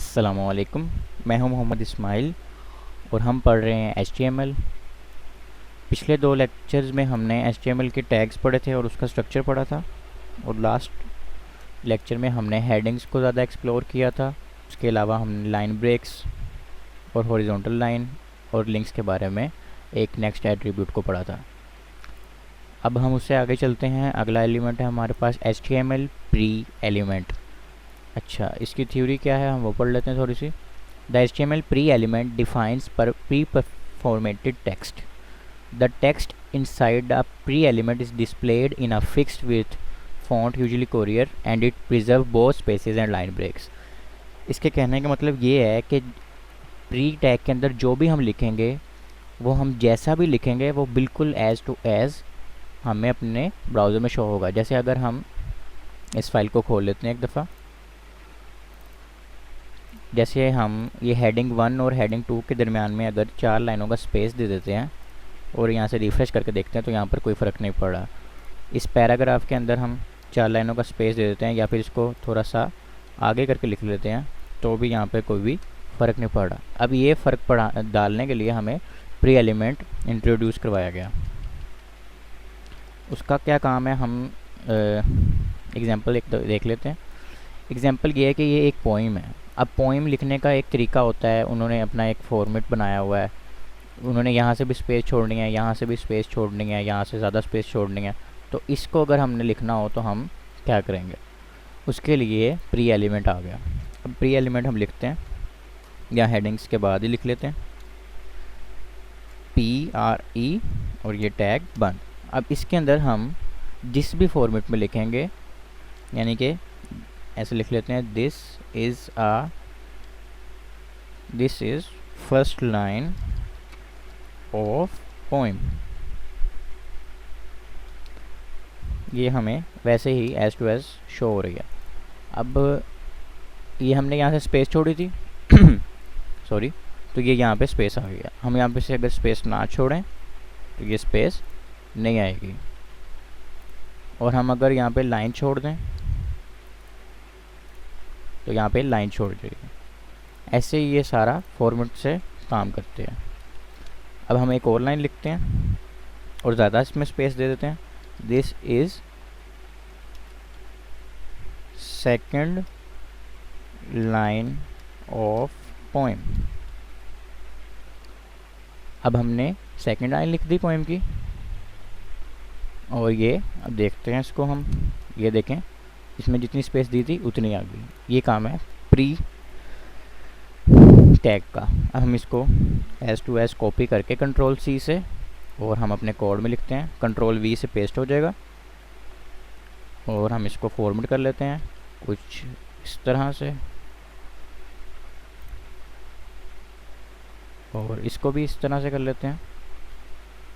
अस्सलामुअलैकुम। मैं हूं मोहम्मद इस्माइल और हम पढ़ रहे हैं HTML। पिछले दो लेक्चर्स में हमने HTML के टैग्स पढ़े थे और उसका स्ट्रक्चर पढ़ा था, और लास्ट लेक्चर में हमने हेडिंग्स को ज़्यादा एक्सप्लोर किया था। उसके अलावा हमने लाइन ब्रेक्स और हॉरिजॉन्टल लाइन और लिंक्स के बारे में एक नेक्स्ट एट्रीब्यूट को पढ़ा था। अब हम उससे आगे चलते हैं। अगला एलिमेंट है हमारे पास HTML प्री एलिमेंट। अच्छा, इसकी थ्योरी क्या है हम वो पढ़ लेते हैं थोड़ी सी। The HTML pre element defines pre-formatted text. The text inside a pre-element is displayed in a fixed width font, usually Courier, and it preserves both spaces and line breaks. इसके कहने का मतलब ये है कि प्री टैग के अंदर जो भी हम लिखेंगे वो हम जैसा भी लिखेंगे वो बिल्कुल एज टू एज हमें अपने ब्राउज़र में शो होगा। जैसे अगर हम इस फाइल को खोल लेते हैं एक दफ़ा, जैसे हम ये हेडिंग 1 और हेडिंग 2 के दरमियान में अगर 4 लाइनों का स्पेस दे देते हैं और यहाँ से रिफ़्रेश करके देखते हैं तो यहाँ पर कोई फ़र्क नहीं पड़ रहा। इस पैराग्राफ के अंदर हम 4 लाइनों का स्पेस दे देते हैं या फिर इसको थोड़ा सा आगे करके लिख लेते हैं तो भी यहाँ पर कोई भी फ़र्क नहीं पड़ रहा। अब ये फ़र्क डालने के लिए हमें प्री एलिमेंट इंट्रोड्यूस करवाया गया। उसका क्या काम है हम एग्ज़ाम्पल एक देख लेते हैं। एग्ज़ाम्पल ये है कि ये एक पोइम है। अब पोइम लिखने का एक तरीका होता है, उन्होंने अपना एक फॉर्मेट बनाया हुआ है। उन्होंने यहाँ से भी स्पेस छोड़नी है, यहाँ से भी स्पेस छोड़नी है, यहाँ से ज़्यादा स्पेस छोड़नी है। तो इसको अगर हमने लिखना हो तो हम क्या करेंगे, उसके लिए प्री एलिमेंट आ गया। अब प्री एलिमेंट हम लिखते हैं या हेडिंग्स के बाद ही लिख लेते हैं PRE और ये टैग बंद। अब इसके अंदर हम जिस भी फॉर्मेट में लिखेंगे, यानी कि ऐसे लिख लेते हैं this is first line of poem. ये हमें वैसे ही एज टू एज शो हो रही है। अब ये हमने यहाँ से स्पेस छोड़ी थी सॉरी, तो ये यहाँ पे स्पेस आ गया। हम यहाँ पे से अगर स्पेस ना छोड़ें तो ये स्पेस नहीं आएगी, और हम अगर यहाँ पे लाइन छोड़ दें तो यहाँ पे लाइन छोड़ जाएगी। ऐसे ही ये सारा फॉर्मेट से काम करते हैं। अब हम एक और लाइन लिखते हैं और ज़्यादा इसमें स्पेस दे देते हैं। This is second line of poem. अब हमने सेकंड लाइन लिख दी पोएम की, और ये अब देखते हैं इसको हम, ये देखें इसमें जितनी स्पेस दी थी उतनी आ गई। ये काम है प्री टैग का। अब हम इसको एज टू एज कॉपी करके Ctrl+C से और हम अपने कोड में लिखते हैं। Ctrl+V से पेस्ट हो जाएगा, और हम इसको फॉर्मेट कर लेते हैं कुछ इस तरह से, और इसको भी इस तरह से कर लेते हैं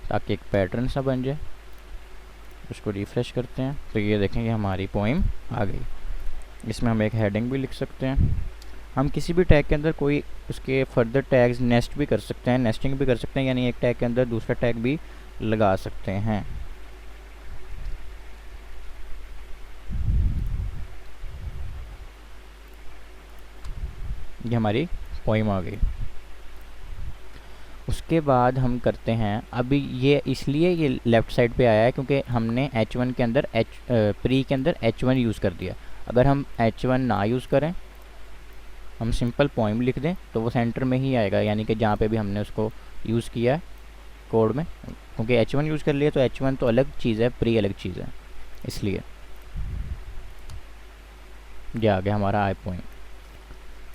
ताकि एक पैटर्न सा बन जाए। उसको रिफ़्रेश करते हैं तो ये देखेंगे हमारी पोइम आ गई। इसमें हम एक हेडिंग भी लिख सकते हैं। हम किसी भी टैग के अंदर कोई उसके फर्दर टैग्स नेस्ट भी कर सकते हैं, नेस्टिंग भी कर सकते हैं, यानी एक टैग के अंदर दूसरा टैग भी लगा सकते हैं। ये हमारी पोइम आ गई। उसके बाद हम करते हैं, अभी ये इसलिए ये लेफ़्ट साइड पे आया है क्योंकि हमने H1 के अंदर प्री के अंदर H1 यूज़ कर दिया। अगर हम H1 ना यूज़ करें, हम सिंपल पोइम लिख दें तो वो सेंटर में ही आएगा, यानी कि जहाँ पे भी हमने उसको यूज़ किया है कोड में। क्योंकि H1 यूज़ कर लिया तो H1 तो अलग चीज़ है, प्री अलग चीज़ है, इसलिए ये आ गया हमारा आई पोइम।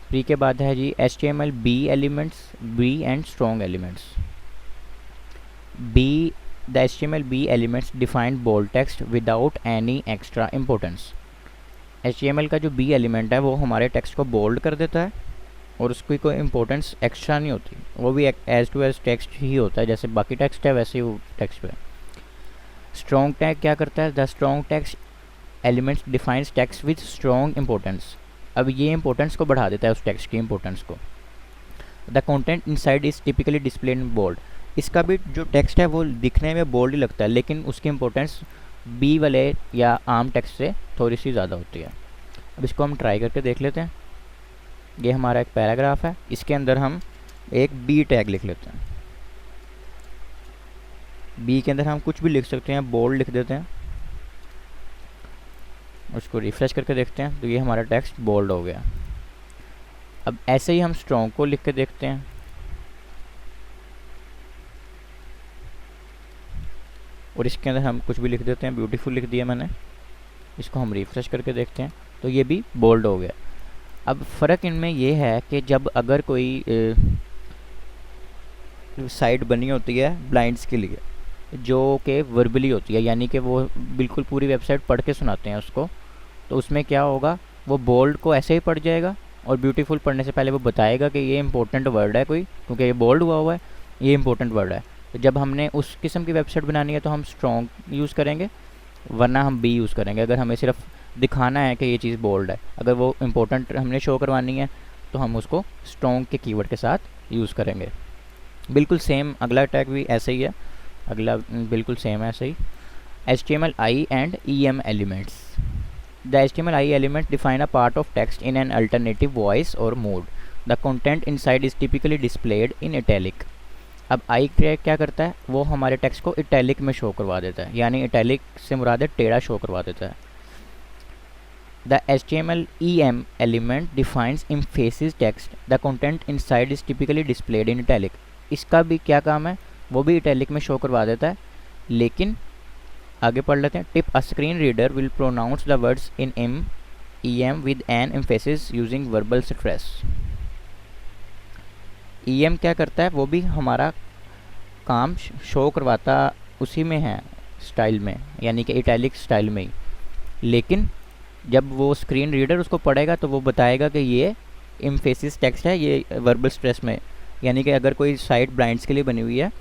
प्री के बाद है जी HTML B elements, B and strong elements. The HTML B elements define bold text without any extra importance. HTML का जो B एलिमेंट है वो हमारे टेक्स्ट को बोल्ड कर देता है और उसकी कोई इम्पोर्टेंस एक्स्ट्रा नहीं होती, वो भी एज टू एज टेक्स्ट ही होता है, जैसे बाकी टेक्स्ट है वैसे ही वो टेक्स्ट है। स्ट्रॉन्ग टैग क्या करता है, the strong text elements defines text with strong importance. अब ये इंपॉर्टेंस को बढ़ा देता है, उस टेक्स्ट की इंपॉर्टेंस को। The content inside is typically displayed in bold. इसका भी जो टेक्स्ट है वो दिखने में बोल्ड ही लगता है, लेकिन उसकी इंपॉर्टेंस बी वाले या आम टेक्स्ट से थोड़ी सी ज़्यादा होती है। अब इसको हम ट्राई करके देख लेते हैं। ये हमारा एक पैराग्राफ है, इसके अंदर हम एक बी टैग लिख लेते हैं। बी के अंदर हम कुछ भी लिख सकते हैं, बोल्ड लिख देते हैं, उसको रिफ्रेश करके देखते हैं तो ये हमारा टेक्स्ट बोल्ड हो गया। अब ऐसे ही हम स्ट्रॉन्ग को लिख के देखते हैं, और इसके अंदर हम कुछ भी लिख देते हैं, ब्यूटीफुल लिख दिया मैंने, इसको हम रिफ्रेश करके देखते हैं तो ये भी बोल्ड हो गया। अब फ़र्क इनमें ये है कि जब अगर कोई साइट बनी होती है ब्लाइंड्स के लिए जो कि वर्बली होती है, यानी कि वो बिल्कुल पूरी वेबसाइट पढ़ के सुनाते हैं उसको, तो उसमें क्या होगा, वो बोल्ड को ऐसे ही पढ़ जाएगा और ब्यूटीफुल पढ़ने से पहले वो बताएगा कि ये इंपॉर्टेंट वर्ड है कोई, क्योंकि ये बोल्ड हुआ है, ये इंपॉर्टेंट वर्ड है। तो जब हमने उस किस्म की वेबसाइट बनानी है तो हम स्ट्रॉन्ग यूज़ करेंगे, वरना हम बी यूज़ करेंगे अगर हमें सिर्फ दिखाना है कि ये चीज़ बोल्ड है। अगर वो इंपॉर्टेंट हमने शो करवानी है तो हम उसको स्ट्रॉन्ग के कीवर्ड के साथ यूज़ करेंगे। बिल्कुल सेम अगला टैग भी ऐसे ही है, अगला बिल्कुल सेम है ऐसे ही। HTML-I and EM elements. The HTML-I element define a part of text in an alternative voice or mode. The content inside is typically displayed in italic. अब I क्या करता है, वो हमारे टेक्स्ट को इटैलिक में शो करवा देता है, यानी इटैलिक से मुराद है टेढ़ा शो करवा देता है। The HTML-EM element defines emphasis text. The content inside is typically displayed in italic. इसका भी क्या काम है, वो भी इटैलिक में शो करवा देता है, लेकिन आगे पढ़ लेते हैं। Tip, a screen reader will pronounce the words in EM with an emphasis using verbal stress. EM क्या करता है, वो भी हमारा काम शो करवाता उसी में है, स्टाइल में, यानी कि इटैलिक स्टाइल में ही, लेकिन जब वो स्क्रीन रीडर उसको पढ़ेगा तो वो बताएगा कि ये एम्फेसिस टेक्स्ट है, ये वर्बल स्ट्रेस में, यानी कि अगर कोई साइट ब्लाइंड्स के लिए बनी हुई है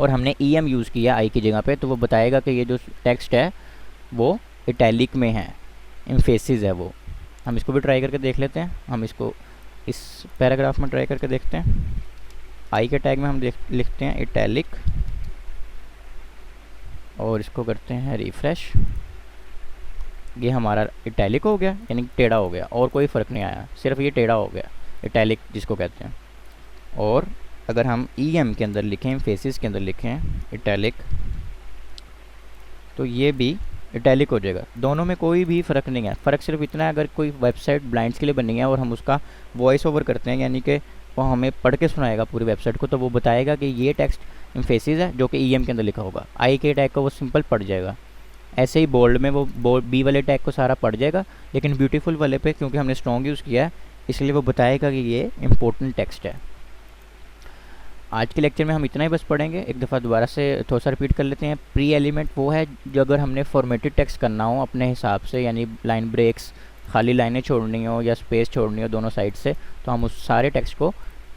और हमने EM यूज़ किया आई की जगह पे, तो वो बताएगा कि ये जो टेक्स्ट है वो इटैलिक में है, एम्फेसिस है वो। हम इसको भी ट्राई करके देख लेते हैं, हम इसको इस पैराग्राफ में ट्राई करके देखते हैं। आई के टैग में हम लिखते हैं इटैलिक और इसको करते हैं रिफ्रेश, ये हमारा इटैलिक हो गया, यानी टेढ़ा हो गया, और कोई फ़र्क नहीं आया, सिर्फ ये टेढ़ा हो गया, इटैलिक जिसको कहते हैं। और अगर हम EM के अंदर लिखें, फेसिस के अंदर लिखें इटैलिक, तो ये भी इटैलिक हो जाएगा। दोनों में कोई भी फ़र्क नहीं है, फ़र्क सिर्फ इतना है, अगर कोई वेबसाइट ब्लाइंड्स के लिए बनी है और हम उसका वॉइस ओवर करते हैं, यानी कि वो हमें पढ़ के सुनाएगा पूरी वेबसाइट को, तो वो बताएगा कि ये टेक्स्ट एम्फेसिस है जो कि EM के अंदर लिखा होगा। आई के टैग को वो सिंपल पढ़ जाएगा, ऐसे ही बोल्ड में वो बी वाले टैग को सारा पढ़ जाएगा, लेकिन ब्यूटीफुल वाले पे क्योंकि हमने स्ट्रॉन्ग यूज़ किया है इसलिए वो बताएगा कि ये इंपॉर्टेंट टेक्स्ट है। आज के लेक्चर में हम इतना ही बस पढ़ेंगे, एक दफ़ा दोबारा से थोड़ा सा रिपीट कर लेते हैं। प्री एलिमेंट वो है जो अगर हमने फॉर्मेटेड टेक्स्ट करना हो अपने हिसाब से, यानी लाइन ब्रेक्स, खाली लाइनें छोड़नी हो या स्पेस छोड़नी हो दोनों साइड से, तो हम उस सारे टेक्स्ट को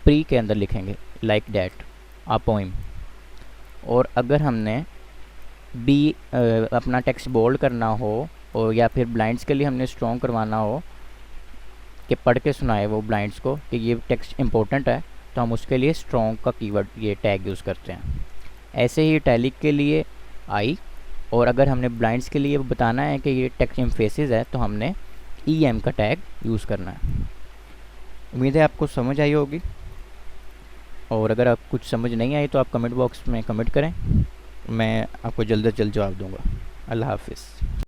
प्री के अंदर लिखेंगे, लाइक डैट अ पोइम। और अगर हमने बी अपना टेक्स्ट बोल्ड करना हो और या फिर ब्लाइंड्स के लिए हमने स्ट्रॉन्ग करवाना हो कि पढ़ के सुनाए वो ब्लाइंड्स को कि ये टेक्स्ट इंपॉर्टेंट है, तो हम उसके लिए स्ट्रॉन्ग का कीवर्ड ये टैग यूज़ करते हैं। ऐसे ही इटैलिक के लिए आई, और अगर हमने ब्लाइंड्स के लिए बताना है कि ये टेक्स्ट एम्फेसिस है तो हमने EM का टैग यूज़ करना है। उम्मीद है आपको समझ आई होगी, और अगर आप कुछ समझ नहीं आई तो आप कमेंट बॉक्स में कमेंट करें, मैं आपको जल्द से जल्द जवाब दूंगा। अल्लाह हाफिज़।